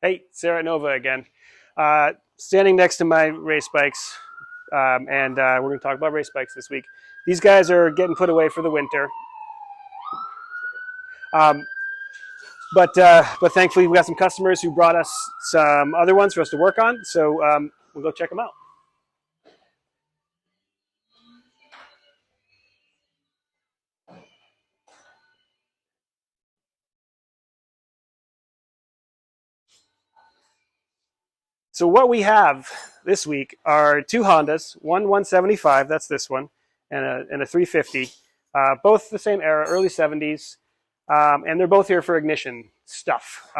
Hey, Sarah Nova again. Standing next to my race bikes, and we're going to talk about race bikes this week. These guys are getting put away for the winter, um, but thankfully we got some customers who brought us some other ones for us to work on. So we'll go check them out. So what we have this week are two Hondas, one 175, that's this one, and a 350, both the same era, early 70s, and they're both here for ignition stuff.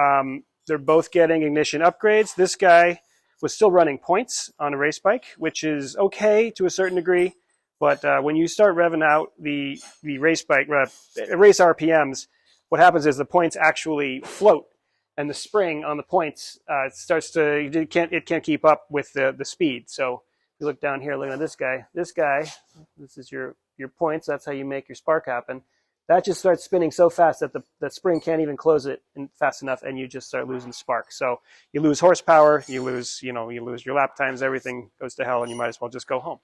They're both getting ignition upgrades. This guy was still running points on a race bike, which is okay to a certain degree, but when you start revving out the race bike, race RPMs, what happens is the points actually float, and the spring on the points starts to it can't keep up with the speed. So if you look down here, look at this guy. This is your points. That's how you make your spark happen. That just starts spinning so fast that the spring can't even close it fast enough, and you just start losing spark. So you lose horsepower, you lose your lap times, everything goes to hell, and you might as well just go home.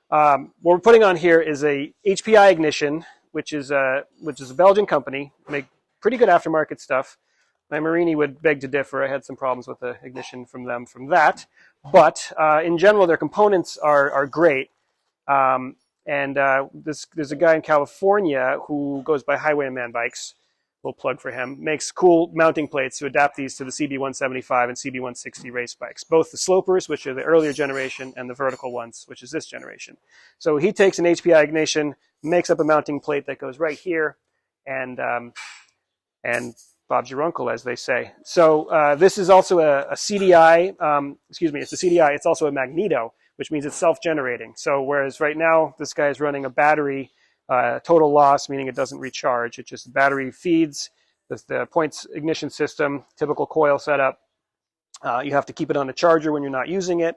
What we're putting on here is a HPI ignition, which is a Belgian company, make pretty good aftermarket stuff. My Marini would beg to differ. I had some problems with the ignition from them from that. But in general, their components are great. There's a guy in California who goes by Highwayman Bikes. We'll plug for him. Makes cool mounting plates to adapt these to the CB175 and CB160 race bikes. Both the slopers, which are the earlier generation, and the vertical ones, which is this generation. So he takes an HPI ignition, makes up a mounting plate that goes right here, and Bob's your uncle, as they say. So this is also a CDI. It's a CDI. It's also a magneto, which means it's self-generating. So whereas right now this guy is running a battery total loss, meaning it doesn't recharge. It just the battery feeds the points ignition system, typical coil setup. You have to keep it on a charger when you're not using it.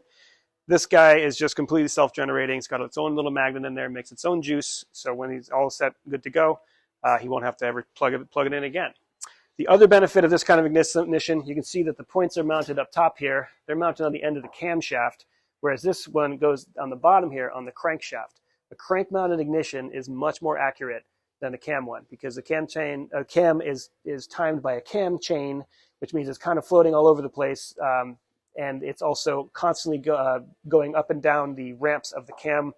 This guy is just completely self-generating. It's got its own little magnet in there, makes its own juice. So when he's all set, good to go, he won't have to ever plug it in again. The other benefit of this kind of ignition, you can see that the points are mounted up top here. They're mounted on the end of the camshaft, whereas this one goes on the bottom here on the crankshaft. The crank-mounted ignition is much more accurate than the cam one because the cam is timed by a cam chain, which means it's kind of floating all over the place, and it's also constantly going up and down the ramps of the cam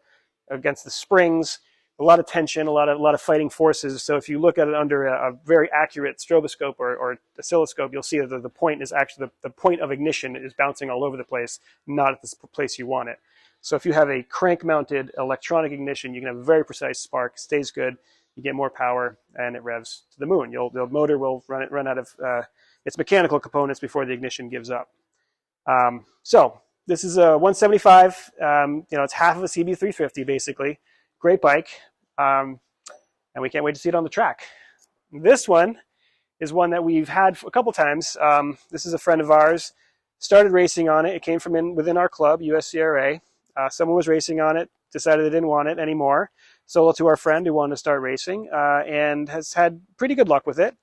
against the springs. A lot of tension, a lot of fighting forces. So if you look at it under a very accurate stroboscope or oscilloscope, you'll see that the point is actually the point of ignition is bouncing all over the place, not at the place you want it. So if you have a crank-mounted electronic ignition, you can have a very precise spark, stays good, you get more power, and it revs to the moon. The motor will run out of its mechanical components before the ignition gives up. So this is a 175. It's half of a CB350 basically. Great bike. And we can't wait to see it on the track. This one is one that we've had a couple times. This is a friend of ours. Started racing on it. It came from within our club, USCRA. Someone was racing on it, decided they didn't want it anymore. Sold it to our friend who wanted to start racing and has had pretty good luck with it.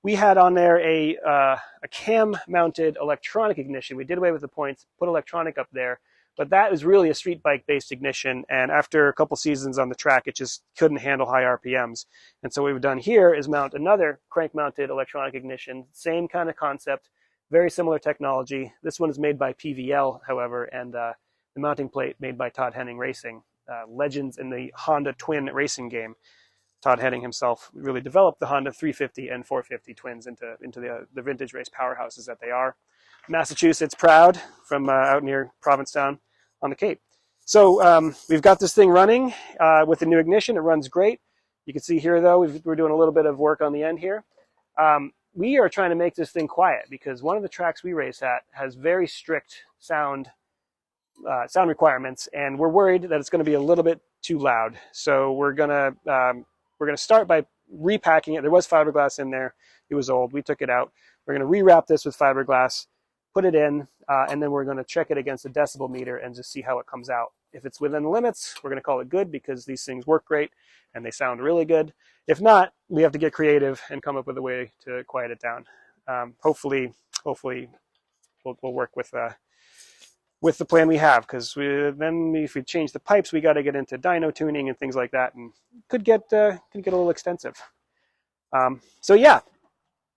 We had on there a cam-mounted electronic ignition. We did away with the points, put electronic up there. But that is really a street bike-based ignition, and after a couple seasons on the track, it just couldn't handle high RPMs. And so what we've done here is mount another crank-mounted electronic ignition, same kind of concept, very similar technology. This one is made by PVL, however, and the mounting plate made by Todd Henning Racing, legends in the Honda twin racing game. Todd Henning himself really developed the Honda 350 and 450 twins into the vintage race powerhouses that they are. Massachusetts proud from out near Provincetown on the Cape. So we've got this thing running with the new ignition. It runs great. You can see here, though, we're doing a little bit of work on the end here. We are trying to make this thing quiet because one of the tracks we race at has very strict sound requirements, and we're worried that it's going to be a little bit too loud. So we're gonna start by repacking it. There was fiberglass in there. It was old. We took it out. We're going to rewrap this with fiberglass, put it in, and then we're going to check it against a decibel meter and just see how it comes out. If it's within the limits, we're going to call it good because these things work great and they sound really good. If not, we have to get creative and come up with a way to quiet it down. Hopefully we'll work with the plan we have, because then if we change the pipes, we got to get into dyno tuning and things like that, and could get a little extensive. So yeah,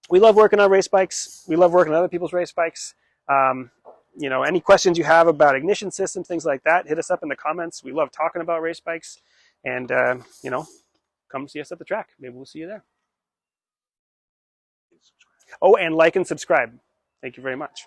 we love working on race bikes. We love working on other people's race bikes. You know, any questions you have about ignition systems, things like that, hit us up in the comments. We love talking about race bikes, and you know, come see us at the track. Maybe we'll see you there. Oh, and like and subscribe. Thank you very much.